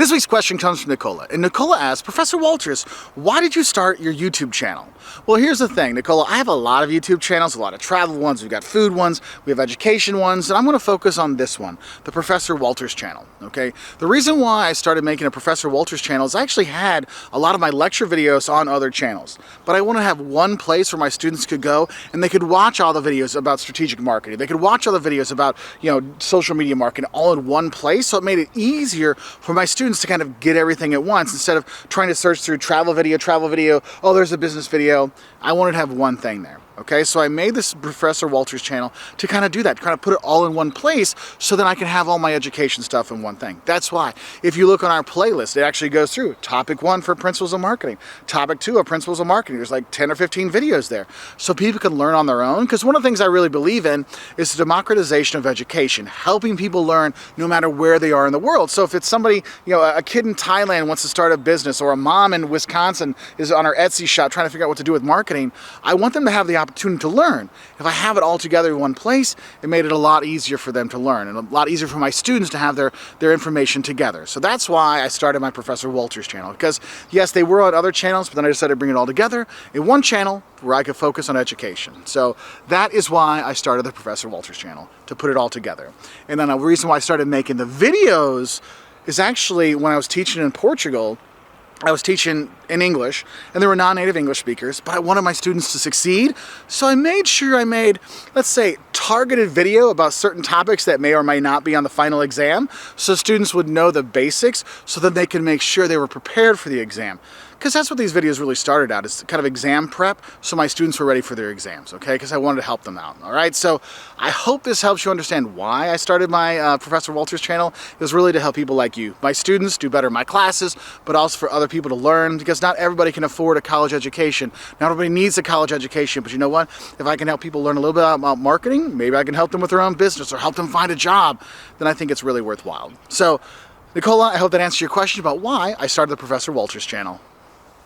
This week's question comes from Nicola, and Nicola asks, Professor Wolters, why did you start your YouTube channel? Well, here's the thing, Nicola, I have a lot of YouTube channels, a lot of travel ones, we've got food ones, we have education ones, and I'm going to focus on this one, the Professor Wolters channel, okay? The reason why I started making a Professor Wolters channel is I actually had a lot of my lecture videos on other channels, but I want to have one place where my students could go and they could watch all the videos about strategic marketing, they could watch all the videos about, social media marketing all in one place, so it made it easier for my students to kind of get everything at once instead of trying to search through travel video, oh, there's a business video. I wanted to have one thing there. Okay, so I made this Professor Wolters channel to kind of do that, to kind of put it all in one place so that I can have all my education stuff in one thing. That's why, if you look on our playlist, it actually goes through topic 1 for principles of marketing, topic 2 of principles of marketing. There's like 10 or 15 videos there. So people can learn on their own, because one of the things I really believe in is the democratization of education, helping people learn no matter where they are in the world. So if it's somebody, a kid in Thailand wants to start a business, or a mom in Wisconsin is on her Etsy shop trying to figure out what to do with marketing, I want them to have the opportunity to learn. If I have it all together in one place, it made it a lot easier for them to learn and a lot easier for my students to have their information together. So that's why I started my Professor Wolters channel, because yes, they were on other channels, but then I decided to bring it all together in one channel where I could focus on education. So that is why I started the Professor Wolters channel, to put it all together. And then the reason why I started making the videos is actually when I was teaching in Portugal. I was teaching in English, and there were non-native English speakers, but I wanted my students to succeed, so I made sure I made, let's say, targeted video about certain topics that may or may not be on the final exam, so students would know the basics, so that they can make sure they were prepared for the exam. Because that's what these videos really started out, is kind of exam prep, so my students were ready for their exams, okay? Because I wanted to help them out, all right? So I hope this helps you understand why I started my Professor Wolters channel. It was really to help people like you, my students, do better in my classes, but also for other people to learn, because not everybody can afford a college education. Not everybody needs a college education, but you know what? If I can help people learn a little bit about marketing, maybe I can help them with their own business or help them find a job, then I think it's really worthwhile. So, Nicola, I hope that answers your question about why I started the Professor Wolters channel.